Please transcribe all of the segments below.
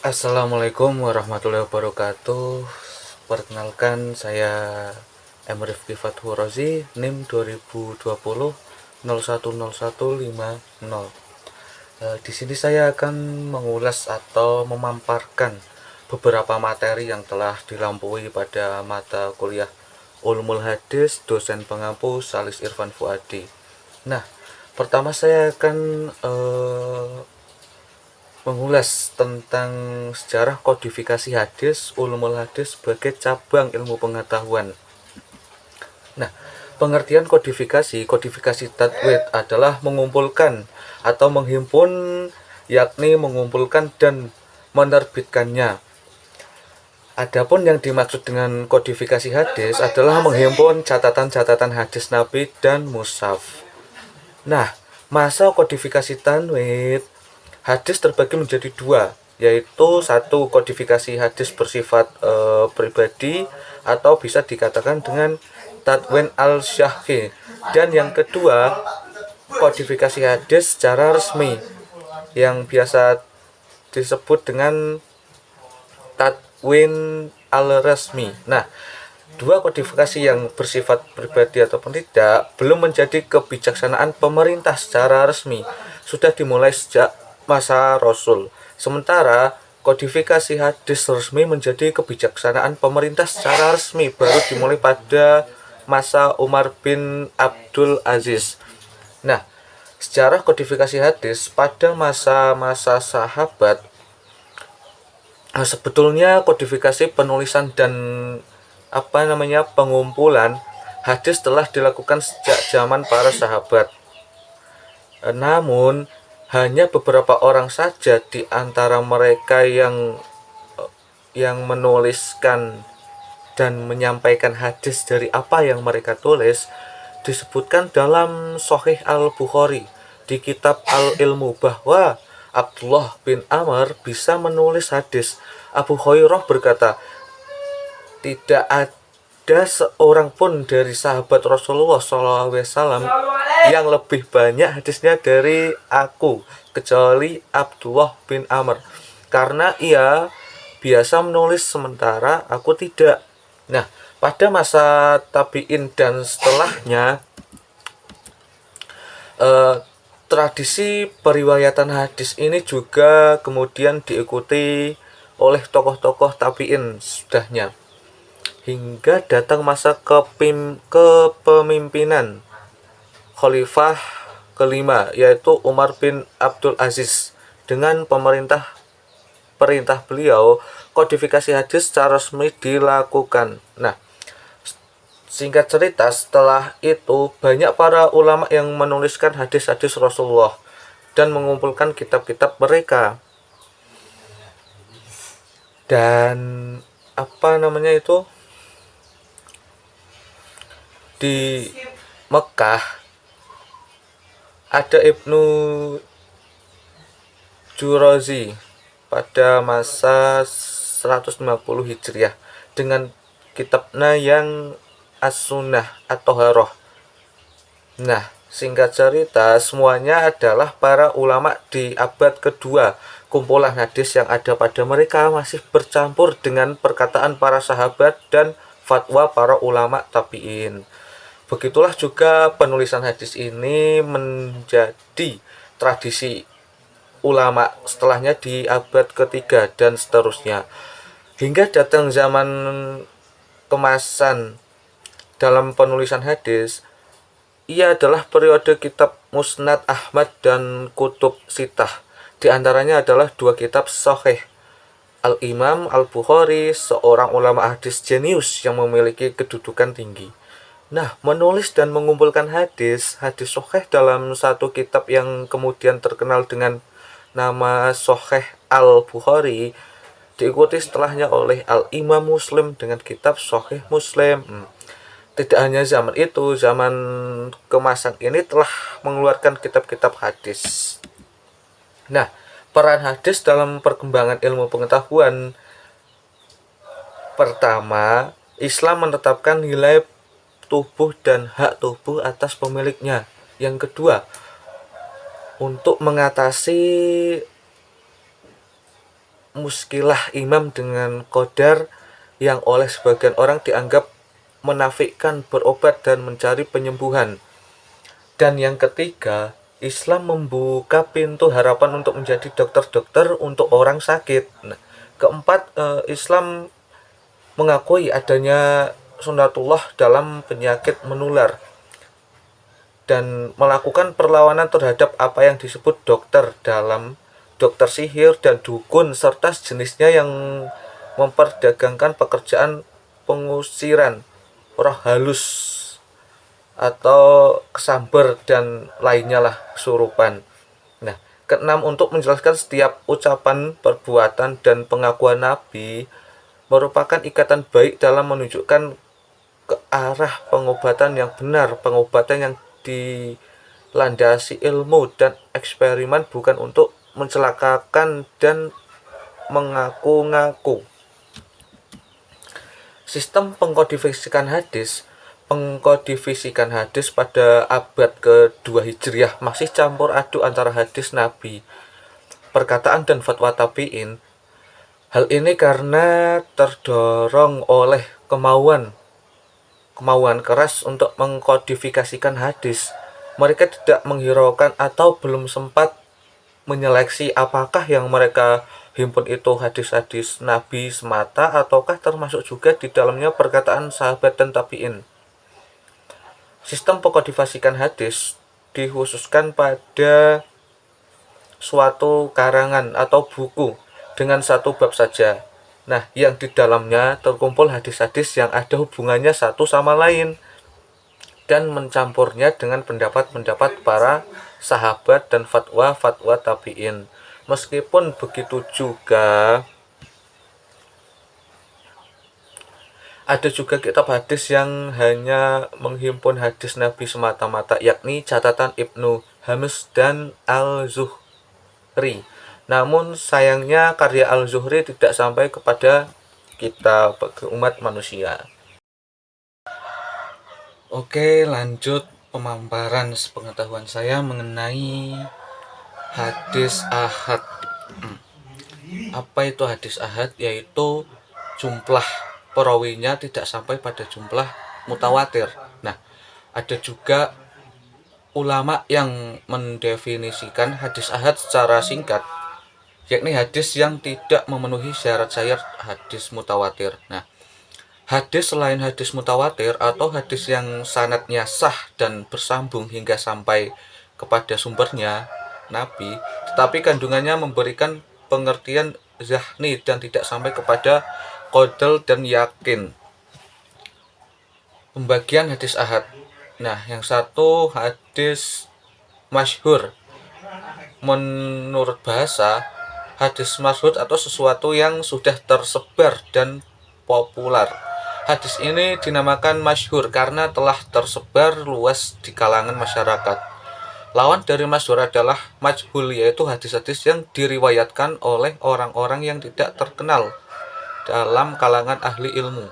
Assalamualaikum warahmatullahi wabarakatuh. Perkenalkan, saya M. Rifki Fathu Rozi, NIM 2020 010150. Di sini saya akan mengulas atau memaparkan beberapa materi yang telah dilampaui pada mata kuliah Ulumul Hadis dosen pengampu Salis Irfan Fuadi. Nah, pertama saya akan mengulas tentang sejarah kodifikasi hadis, ulumul hadis sebagai cabang ilmu pengetahuan. Nah, pengertian kodifikasi tadwid adalah mengumpulkan atau menghimpun, yakni mengumpulkan dan menerbitkannya. Adapun yang dimaksud dengan kodifikasi hadis adalah menghimpun catatan-catatan hadis Nabi dan mushaf. Nah, masa kodifikasi tanwid hadis terbagi menjadi dua, yaitu satu, kodifikasi hadis bersifat pribadi atau bisa dikatakan dengan tadwin al-syahhi, dan yang kedua, kodifikasi hadis secara resmi yang biasa disebut dengan tadwin al-resmi. Nah, dua kodifikasi yang bersifat pribadi ataupun tidak belum menjadi kebijaksanaan pemerintah secara resmi, sudah dimulai sejak masa Rasul. Sementara kodifikasi hadis resmi menjadi kebijaksanaan pemerintah secara resmi baru dimulai pada masa Umar bin Abdul Aziz. Nah, sejarah kodifikasi hadis pada masa-masa sahabat, sebetulnya kodifikasi penulisan dan pengumpulan hadis telah dilakukan sejak zaman para sahabat. Namun hanya beberapa orang saja di antara mereka yang menuliskan dan menyampaikan hadis dari apa yang mereka tulis disebutkan dalam Sahih Al-Bukhari di kitab Al-Ilmu bahwa Abdullah bin Amr bisa menulis hadis. Abu Hurairah berkata, tidak ada seorang pun dari sahabat Rasulullah SAW yang lebih banyak hadisnya dari aku, kecuali Abdullah bin Amr, karena ia biasa menulis sementara aku tidak. Nah, pada masa tabi'in dan setelahnya, tradisi periwayatan hadis ini juga kemudian diikuti oleh tokoh-tokoh tabi'in sudahnya, hingga datang masa kepemimpinan Khalifah kelima, yaitu Umar bin Abdul Aziz. Dengan perintah beliau, kodifikasi hadis secara resmi dilakukan. Nah, singkat cerita, setelah itu banyak para ulama yang menuliskan hadis-hadis Rasulullah dan mengumpulkan kitab-kitab mereka. Dan di Mekah ada Ibnu Jurazi pada masa 150 Hijriah dengan kitabnya yang As-Sunnah atau Haroh. Nah, singkat cerita, semuanya adalah para ulama di abad kedua. Kumpulan hadis yang ada pada mereka masih bercampur dengan perkataan para sahabat dan fatwa para ulama tabi'in. Begitulah juga penulisan hadis ini menjadi tradisi ulama setelahnya di abad ketiga dan seterusnya. Hingga datang zaman kemasan dalam penulisan hadis, ia adalah periode kitab Musnad Ahmad dan Kutub Sitah. Di antaranya adalah dua kitab Sahih Al-Imam Al-Bukhari, seorang ulama hadis jenius yang memiliki kedudukan tinggi. Nah, menulis dan mengumpulkan hadis sahih dalam satu kitab yang kemudian terkenal dengan nama Sahih Al-Bukhari diikuti setelahnya oleh Al-Imam Muslim dengan kitab Sahih Muslim. Tidak hanya zaman itu, zaman kemasan ini telah mengeluarkan kitab-kitab hadis. Nah, peran hadis dalam perkembangan ilmu pengetahuan. Pertama, Islam menetapkan nilai tubuh dan hak tubuh atas pemiliknya. Yang kedua, untuk mengatasi muskilah imam dengan qadar yang oleh sebagian orang dianggap menafikkan berobat dan mencari penyembuhan. Dan yang ketiga, Islam membuka pintu harapan untuk menjadi dokter-dokter untuk orang sakit. Nah, keempat, Islam mengakui adanya sunatullah dalam penyakit menular dan melakukan perlawanan terhadap apa yang disebut dokter dalam dokter sihir dan dukun serta sejenisnya yang memperdagangkan pekerjaan pengusiran, roh halus atau kesamber dan lainnya lah kesurupan. Nah, keenam, untuk menjelaskan setiap ucapan, perbuatan, dan pengakuan Nabi merupakan ikatan baik dalam menunjukkan ke arah pengobatan yang benar, pengobatan yang dilandasi ilmu dan eksperimen, bukan untuk mencelakakan dan mengaku-ngaku. Sistem pengkodifisikan hadis pada abad ke-2 Hijriah masih campur aduk antara hadis Nabi, perkataan dan fatwa tabi'in. Hal ini karena terdorong oleh kemauan keras untuk mengkodifikasikan hadis. Mereka tidak menghiraukan atau belum sempat menyeleksi apakah yang mereka himpun itu hadis-hadis Nabi semata ataukah termasuk juga di dalamnya perkataan sahabat dan tabi'in. Sistem pengkodifisikan hadis dikhususkan pada suatu karangan atau buku dengan satu bab saja. Nah, yang di dalamnya terkumpul hadis-hadis yang ada hubungannya satu sama lain dan mencampurnya dengan pendapat-pendapat para sahabat dan fatwa-fatwa tabi'in. Meskipun begitu juga, ada juga kitab hadis yang hanya menghimpun hadis Nabi semata-mata, yakni catatan Ibnu Hamis dan Al-Zuhri. Namun sayangnya karya Al-Zuhri tidak sampai kepada kita umat manusia. Oke, lanjut pemaparan sepengetahuan saya mengenai hadis ahad. Apa itu hadis ahad? Yaitu jumlah perawinya tidak sampai pada jumlah mutawatir. Nah, ada juga ulama yang mendefinisikan hadis ahad secara singkat, yakni hadis yang tidak memenuhi syarat-syarat hadis mutawatir. Nah, hadis selain hadis mutawatir atau hadis yang sanadnya sah dan bersambung hingga sampai kepada sumbernya Nabi, tetapi kandungannya memberikan pengertian zahni dan tidak sampai kepada qadl dan yakin. Pembagian hadis ahad. Nah, yang satu, hadis masyhur. Menurut bahasa, hadis masyhur atau sesuatu yang sudah tersebar dan populer. Hadis ini dinamakan masyhur karena telah tersebar luas di kalangan masyarakat. Lawan dari masyhur adalah majhul, yaitu hadis-hadis yang diriwayatkan oleh orang-orang yang tidak terkenal dalam kalangan ahli ilmu.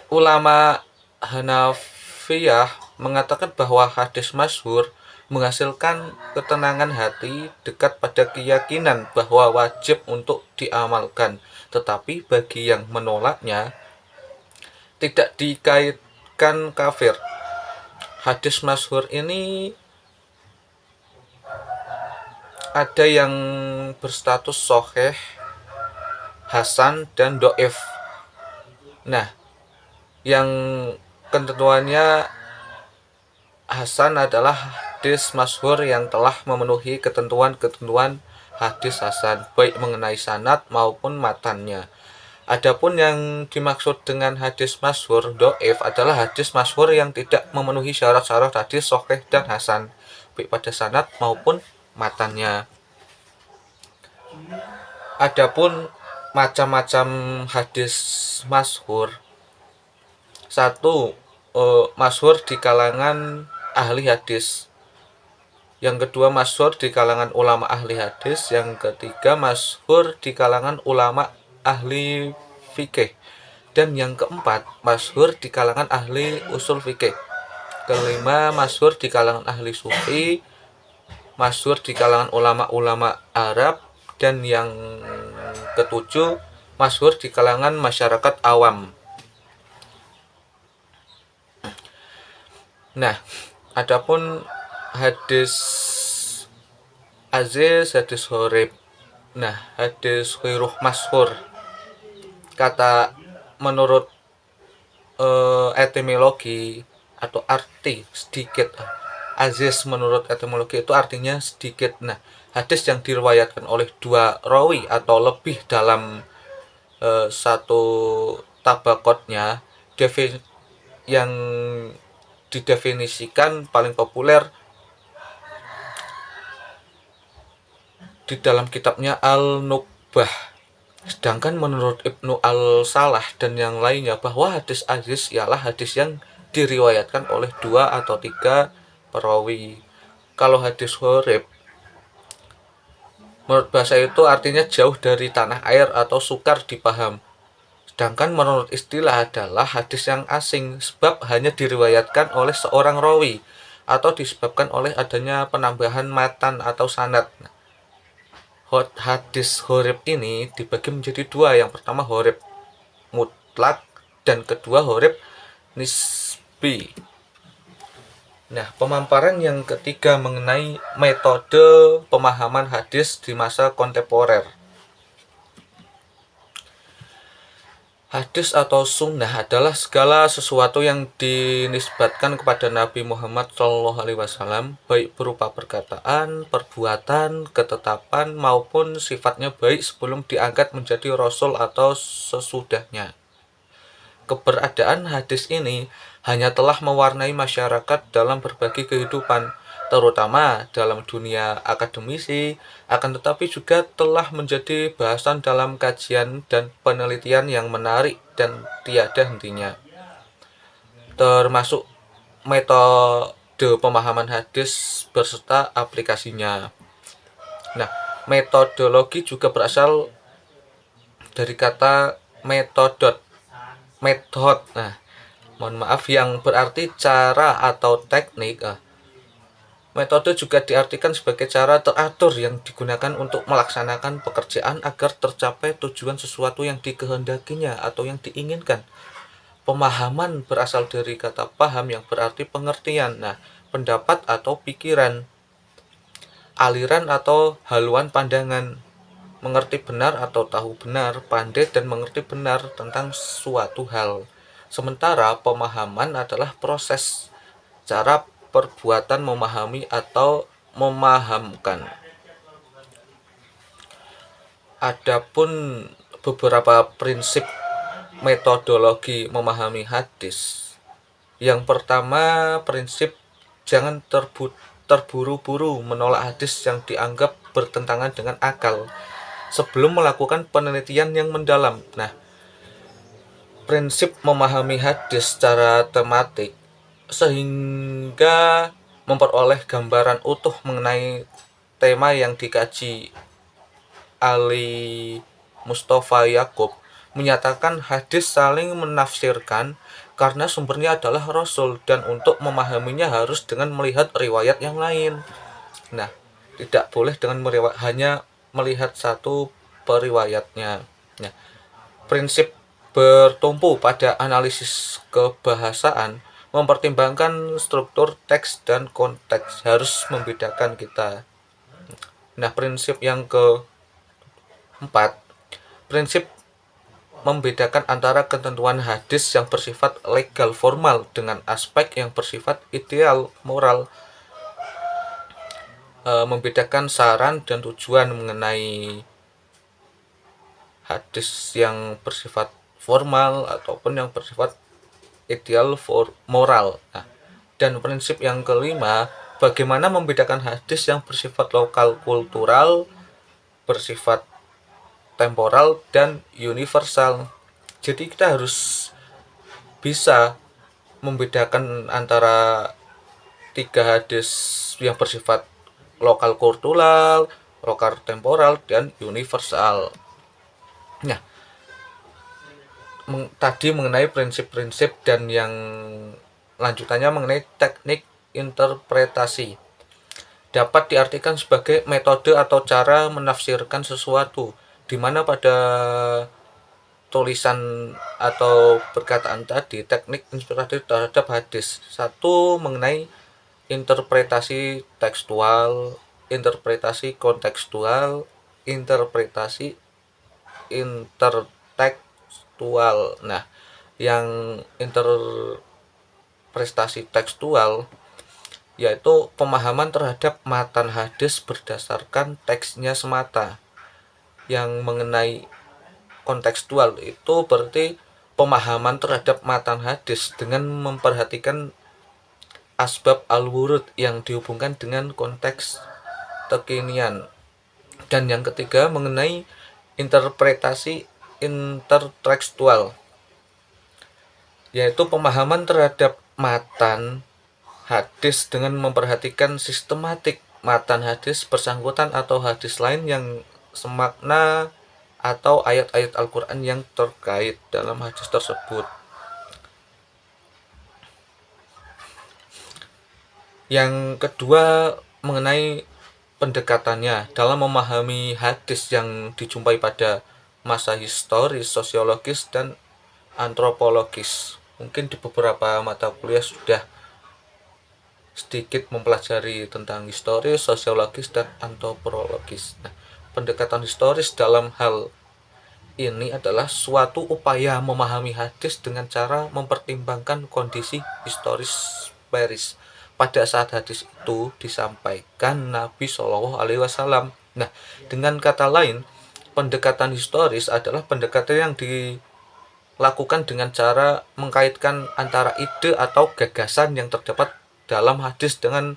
Ulama Hanafiyah mengatakan bahwa hadis masyhur menghasilkan ketenangan hati, dekat pada keyakinan bahwa wajib untuk diamalkan. Tetapi bagi yang menolaknya, tidak dikaitkan kafir. Hadis masyhur ini ada yang berstatus sahih, hasan, dan dhaif. Nah, yang ketentuannya hasan adalah hadis masyhur yang telah memenuhi ketentuan-ketentuan hadis hasan, baik mengenai sanad maupun matannya. Adapun yang dimaksud dengan hadis masyhur dhaif adalah hadis masyhur yang tidak memenuhi syarat-syarat hadis sahih dan hasan, baik pada sanad maupun matannya. Adapun macam-macam hadis masyhur. Satu, masyhur di kalangan ahli hadis. Yang kedua, masyhur di kalangan ulama ahli hadis. Yang ketiga, masyhur di kalangan ulama ahli fikih. Dan yang keempat, masyhur di kalangan ahli usul fikih. Kelima, masyhur di kalangan ahli sufi. Masyhur di kalangan ulama-ulama Arab. Dan yang ketujuh, masyhur di kalangan masyarakat awam. Nah, adapun hadis aziz, hadis gharib. Nah, hadis ghairuh masyhur, kata menurut etimologi atau arti sedikit. Aziz menurut etimologi itu artinya sedikit. Nah, hadis yang diriwayatkan oleh dua rawi atau lebih dalam satu tabakotnya, yang didefinisikan paling populer di dalam kitabnya Al-Nukhbah. Sedangkan menurut Ibnu Al-Salah dan yang lainnya, bahwa hadis aziz ialah hadis yang diriwayatkan oleh 2 atau 3 perawi. Kalau hadis gharib, menurut bahasa itu artinya jauh dari tanah air atau sukar dipaham. Sedangkan menurut istilah adalah hadis yang asing, sebab hanya diriwayatkan oleh seorang rawi atau disebabkan oleh adanya penambahan matan atau sanad. Hadis gharib ini dibagi menjadi dua. Yang pertama gharib mutlak dan kedua gharib nisbi. Nah, pemaparan yang ketiga mengenai metode pemahaman hadis di masa kontemporer. Hadis atau sunnah adalah segala sesuatu yang dinisbatkan kepada Nabi Muhammad SAW, baik berupa perkataan, perbuatan, ketetapan, maupun sifatnya baik sebelum diangkat menjadi rasul atau sesudahnya. Keberadaan hadis ini hanya telah mewarnai masyarakat dalam berbagai kehidupan, terutama dalam dunia akademisi, akan tetapi juga telah menjadi bahasan dalam kajian dan penelitian yang menarik dan tiada hentinya, termasuk metode pemahaman hadis beserta aplikasinya. Nah, metodologi juga berasal dari kata metode. Nah, mohon maaf, yang berarti cara atau teknik. Metode juga diartikan sebagai cara teratur yang digunakan untuk melaksanakan pekerjaan agar tercapai tujuan sesuatu yang dikehendakinya atau yang diinginkan. Pemahaman berasal dari kata paham yang berarti pengertian. Nah, pendapat atau pikiran, aliran atau haluan pandangan, mengerti benar atau tahu benar, pandai dan mengerti benar tentang suatu hal. Sementara pemahaman adalah proses, cara perbuatan memahami atau memahamkan. Adapun beberapa prinsip metodologi memahami hadis. Yang pertama, prinsip jangan terburu-buru menolak hadis yang dianggap bertentangan dengan akal sebelum melakukan penelitian yang mendalam. Nah, prinsip memahami hadis secara tematik sehingga memperoleh gambaran utuh mengenai tema yang dikaji. Ali Mustafa Yakub menyatakan hadis saling menafsirkan karena sumbernya adalah Rasul, dan untuk memahaminya harus dengan melihat riwayat yang lain. Nah, tidak boleh dengan hanya melihat satu periwayatnya. Nah, prinsip bertumpu pada analisis kebahasaan, mempertimbangkan struktur teks dan konteks, harus membedakan kita. Nah, prinsip yang keempat, prinsip membedakan antara ketentuan hadis yang bersifat legal formal dengan aspek yang bersifat ideal moral. Membedakan saran dan tujuan mengenai hadis yang bersifat formal ataupun yang bersifat ideal moral. Nah, dan prinsip yang kelima, bagaimana membedakan hadis yang bersifat lokal kultural, bersifat temporal, dan universal. Jadi kita harus bisa membedakan antara 3 hadis yang bersifat lokal kultural, lokal temporal, dan universal. Nah, tadi mengenai prinsip-prinsip, dan yang lanjutannya mengenai teknik interpretasi. dapat diartikan sebagai metode atau cara menafsirkan sesuatu, di mana pada tulisan atau perkataan tadi teknik inspiratif terhadap hadis. Satu, mengenai interpretasi tekstual, interpretasi kontekstual, interpretasi intertekstual. Nah, yang interpretasi tekstual yaitu pemahaman terhadap matan hadis berdasarkan teksnya semata. Yang mengenai kontekstual itu berarti pemahaman terhadap matan hadis dengan memperhatikan asbab al-wurud yang dihubungkan dengan konteks kekinian. Dan yang ketiga mengenai interpretasi intertekstual, yaitu pemahaman terhadap matan hadis dengan memperhatikan sistematik matan hadis bersangkutan atau hadis lain yang semakna atau ayat-ayat Al-Quran yang terkait dalam hadis tersebut. Yang kedua mengenai pendekatannya dalam memahami hadis yang dijumpai pada masa historis, sosiologis, dan antropologis. Mungkin di beberapa mata kuliah sudah sedikit mempelajari tentang historis, sosiologis, dan antropologis. Nah, pendekatan historis dalam hal ini adalah suatu upaya memahami hadis dengan cara mempertimbangkan kondisi historis Paris pada saat hadis itu disampaikan Nabi Shallallahu Alaihi Wasallam. Nah, dengan kata lain, pendekatan historis adalah pendekatan yang dilakukan dengan cara mengkaitkan antara ide atau gagasan yang terdapat dalam hadis dengan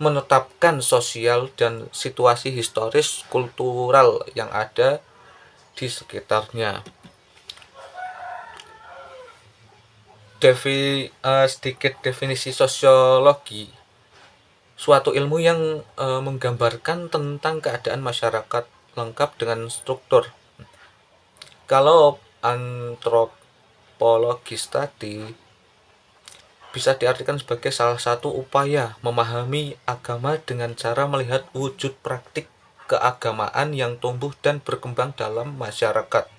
menetapkan sosial dan situasi historis kultural yang ada di sekitarnya. Sedikit definisi sosiologi, suatu ilmu yang menggambarkan tentang keadaan masyarakat lengkap dengan struktur. Kalau antropologis tadi bisa diartikan sebagai salah satu upaya memahami agama dengan cara melihat wujud praktik keagamaan yang tumbuh dan berkembang dalam masyarakat.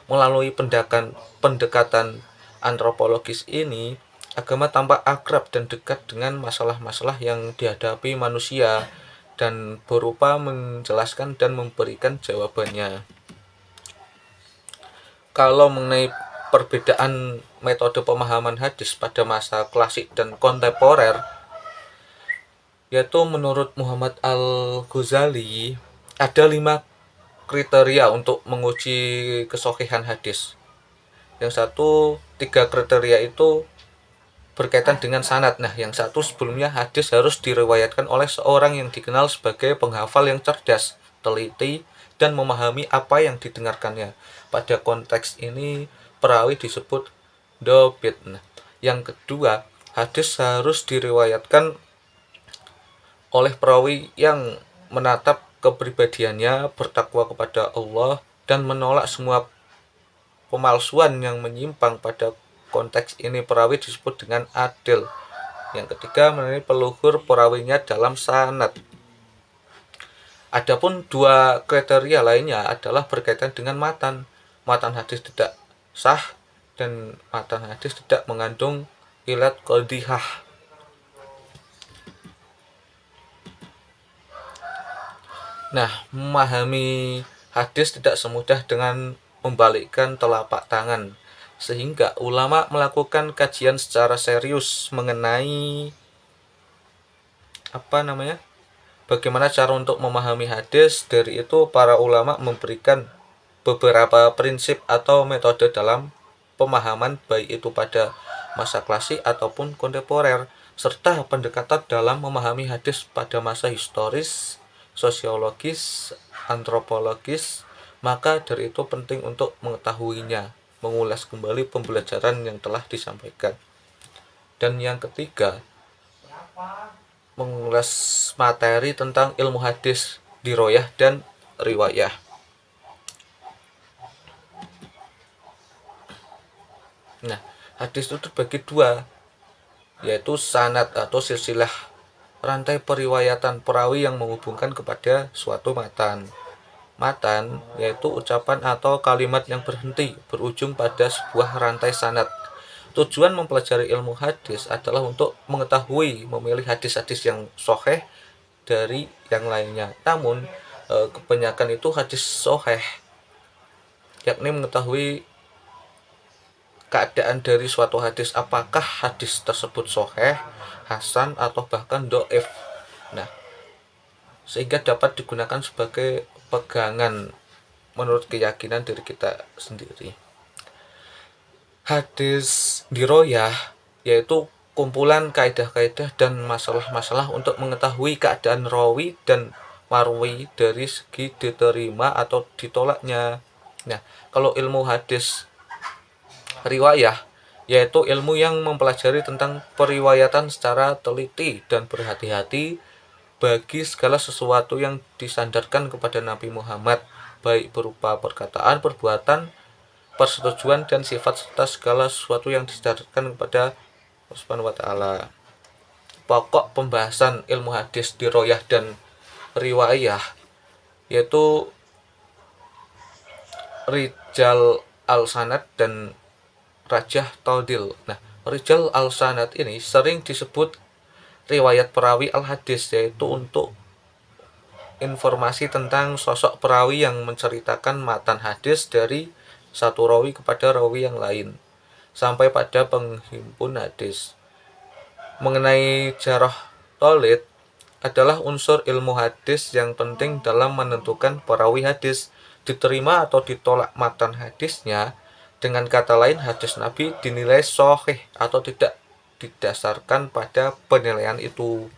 Melalui pendekatan antropologis ini, agama tampak akrab dan dekat dengan masalah-masalah yang dihadapi manusia dan berupa menjelaskan dan memberikan jawabannya. Kalau mengenai perbedaan metode pemahaman hadis pada masa klasik dan kontemporer, yaitu menurut Muhammad Al-Ghazali ada 5 kriteria untuk menguji kesohihan hadis. Yang satu, 3 kriteria itu berkaitan dengan sanad. Nah, yang satu sebelumnya hadis harus diriwayatkan oleh seorang yang dikenal sebagai penghafal yang cerdas, teliti, dan memahami apa yang didengarkannya. Pada konteks ini, perawi disebut dobit. Nah, yang kedua, hadis harus diriwayatkan oleh perawi yang menatap kepribadiannya, bertakwa kepada Allah, dan menolak semua pemalsuan yang menyimpang. Pada konteks ini perawi disebut dengan adil. Yang ketiga, mengenai peluhur perawinya dalam sanad. Adapun 2 kriteria lainnya adalah berkaitan dengan matan. Matan hadis tidak sah dan matan hadis tidak mengandung ilat qadhihah. Nah, memahami hadis tidak semudah dengan membalikkan telapak tangan, sehingga ulama melakukan kajian secara serius mengenai bagaimana cara untuk memahami hadis. Dari itu para ulama memberikan beberapa prinsip atau metode dalam pemahaman, baik itu pada masa klasik ataupun kontemporer, serta pendekatan dalam memahami hadis pada masa historis, sosiologis, antropologis. Maka dari itu penting untuk mengetahuinya, mengulas kembali pembelajaran yang telah disampaikan. Dan yang ketiga, mengulas materi tentang ilmu hadis, diroyah, dan riwayah. Nah, hadis itu terbagi 2, yaitu sanad atau silsilah rantai periwayatan perawi yang menghubungkan kepada suatu matan. Matan yaitu ucapan atau kalimat yang berhenti berujung pada sebuah rantai sanad. Tujuan mempelajari ilmu hadis adalah untuk mengetahui memilih hadis-hadis yang sahih dari yang lainnya. Namun kebanyakan itu hadis sahih, yakni mengetahui keadaan dari suatu hadis, apakah hadis tersebut sahih, hasan, atau bahkan dhaif. Nah, sehingga dapat digunakan sebagai pegangan menurut keyakinan diri kita sendiri. Hadis diroyah yaitu kumpulan kaidah-kaidah dan masalah-masalah untuk mengetahui keadaan rawi dan marwi dari segi diterima atau ditolaknya. Nah, kalau ilmu hadis riwayah yaitu ilmu yang mempelajari tentang periwayatan secara teliti dan berhati-hati bagi segala sesuatu yang disandarkan kepada Nabi Muhammad, baik berupa perkataan, perbuatan, persetujuan, dan sifat, serta segala sesuatu yang disandarkan kepada Allah Subhanahu wa Ta'ala. Pokok pembahasan ilmu hadis diroyah dan riwayah yaitu rijal al-sanad dan rajah taudil. Nah, rijal al-sanad ini sering disebut riwayat perawi al-hadis, yaitu untuk informasi tentang sosok perawi yang menceritakan matan hadis dari satu rawi kepada rawi yang lain sampai pada penghimpun hadis. Mengenai jarah tolid adalah unsur ilmu hadis yang penting dalam menentukan perawi hadis diterima atau ditolak matan hadisnya. Dengan kata lain, hadis Nabi dinilai sahih atau tidak didasarkan pada penilaian itu.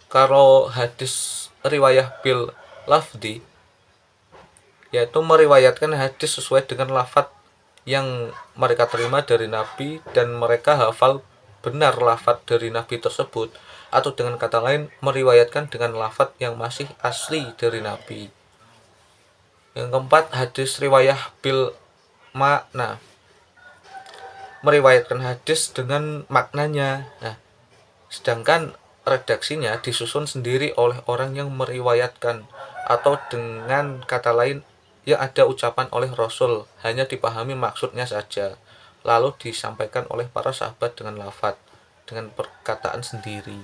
Kalau hadis riwayah bil lafdi yaitu meriwayatkan hadis sesuai dengan lafadz yang mereka terima dari Nabi dan mereka hafal benar lafadz dari Nabi tersebut, atau dengan kata lain meriwayatkan dengan lafadz yang masih asli dari Nabi. Yang keempat, hadis riwayah bil makna, meriwayatkan hadis dengan maknanya. Nah, sedangkan redaksinya disusun sendiri oleh orang yang meriwayatkan, atau dengan kata lain yang ada ucapan oleh Rasul, hanya dipahami maksudnya saja, lalu disampaikan oleh para sahabat dengan lafadz, dengan perkataan sendiri.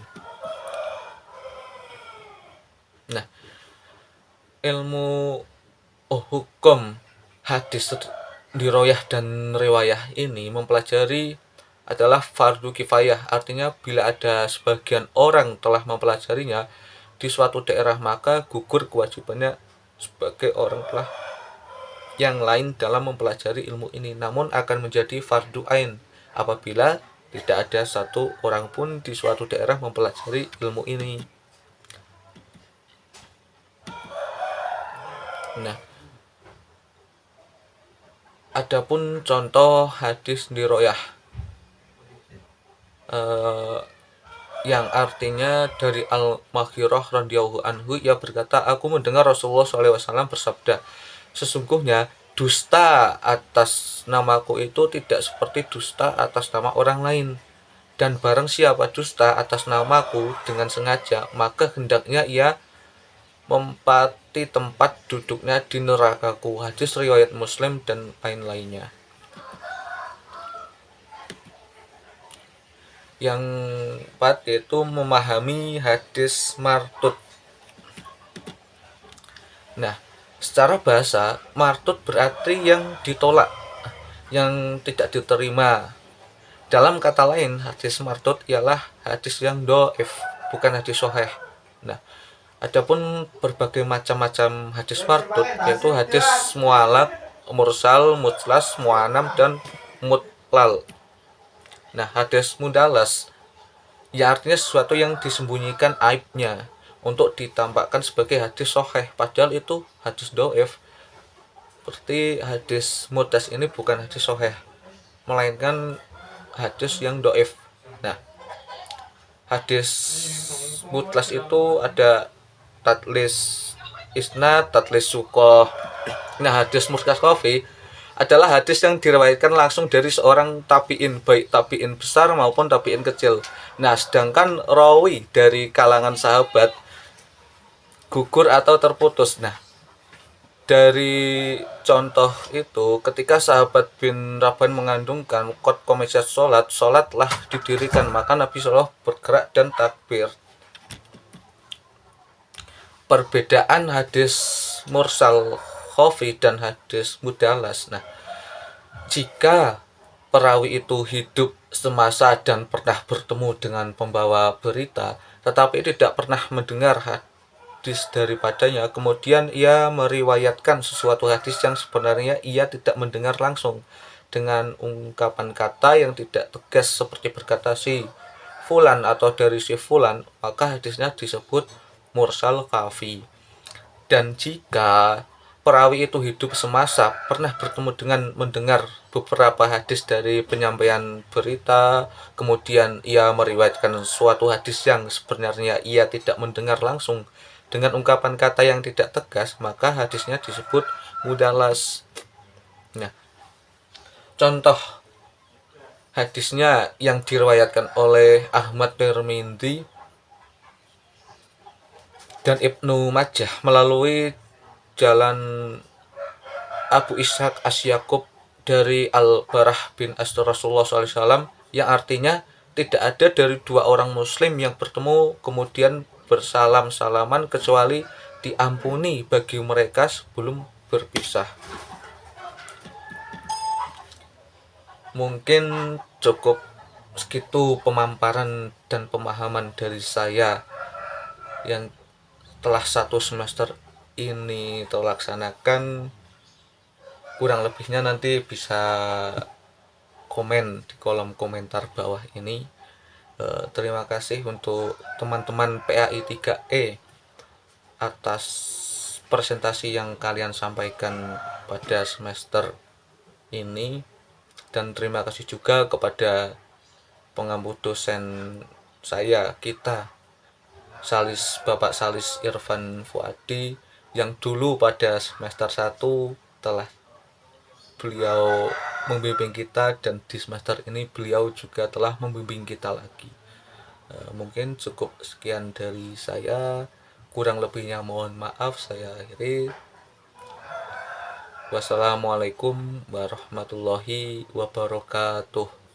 Nah, ilmu hukum hadis diroyah dan riwayah ini mempelajari adalah fardu kifayah. Artinya bila ada sebagian orang telah mempelajarinya di suatu daerah, maka gugur kewajibannya sebagai orang telah yang lain dalam mempelajari ilmu ini, namun akan menjadi fardu ain apabila tidak ada satu orang pun di suatu daerah mempelajari ilmu ini. Nah, adapun contoh hadis diroyah yang artinya dari Al-Maghirah radhiyallahu anhu, ia berkata, aku mendengar Rasulullah SAW bersabda, sesungguhnya dusta atas namaku itu tidak seperti dusta atas nama orang lain, dan barang siapa dusta atas namaku dengan sengaja, maka hendaknya ia mempati tempat duduknya di nerakaku. Hadis riwayat Muslim dan lain-lainnya. Yang keempat yaitu memahami hadis mardud. Nah, secara bahasa, mardud berarti yang ditolak, yang tidak diterima. Dalam kata lain, hadis mardud ialah hadis yang dhaif, bukan hadis sahih. Nah, adapun berbagai macam-macam hadis mardud yaitu hadis mu'allaq, mursal, mutslas, mu'anam, dan mutlal. Nah, hadis mudalas ya artinya sesuatu yang disembunyikan aibnya untuk ditampakkan sebagai hadis sahih, padahal itu hadis dhaif. Seperti hadis mudas ini bukan hadis sahih, melainkan hadis yang dhaif. Nah, hadis mutlas itu ada tatlis isnad, tatlis suqah. Nah, hadis murkaskofi adalah hadis yang diriwayatkan langsung dari seorang tabi'in, baik tabi'in besar maupun tabi'in kecil. Nah, sedangkan rawi dari kalangan sahabat gugur atau terputus. Nah, dari contoh itu, ketika sahabat bin Rabban mengandungkan qad qomisat sholatlah didirikan, maka Nabi SAW bergerak dan takbir. Perbedaan hadis mursal khafi dan hadis mudalas. Nah, jika perawi itu hidup semasa dan pernah bertemu dengan pembawa berita, tetapi tidak pernah mendengar hadis daripadanya, kemudian ia meriwayatkan sesuatu hadis yang sebenarnya ia tidak mendengar langsung, dengan ungkapan kata yang tidak tegas seperti berkata si fulan atau dari si fulan, maka hadisnya disebut mursal khafi. Dan jika perawi itu hidup semasa, pernah bertemu dengan mendengar beberapa hadis dari penyampaian berita, kemudian ia meriwayatkan suatu hadis yang sebenarnya ia tidak mendengar langsung dengan ungkapan kata yang tidak tegas, maka hadisnya disebut mudalas. Nah, contoh hadisnya yang diriwayatkan oleh Ahmad Tirmidzi dan Ibnu Majah melalui jalan Abu Ishaq Asyakub dari Al-Barah bin Astur Rasulullah SAW, yang artinya tidak ada dari dua orang muslim yang bertemu kemudian bersalam-salaman kecuali diampuni bagi mereka sebelum berpisah. Mungkin cukup segitu pemaparan dan pemahaman dari saya yang telah 1 semester ini terlaksanakan. Kurang lebihnya nanti bisa komen di kolom komentar bawah ini. Terima kasih untuk teman-teman PAI 3E atas presentasi yang kalian sampaikan pada semester ini, dan terima kasih juga kepada pengampu dosen saya, Bapak Salis Irfan Fuadi, yang dulu pada semester 1 telah beliau membimbing kita, dan di semester ini beliau juga telah membimbing kita lagi. Mungkin cukup sekian dari saya, kurang lebihnya mohon maaf, saya akhiri. Wassalamualaikum warahmatullahi wabarakatuh.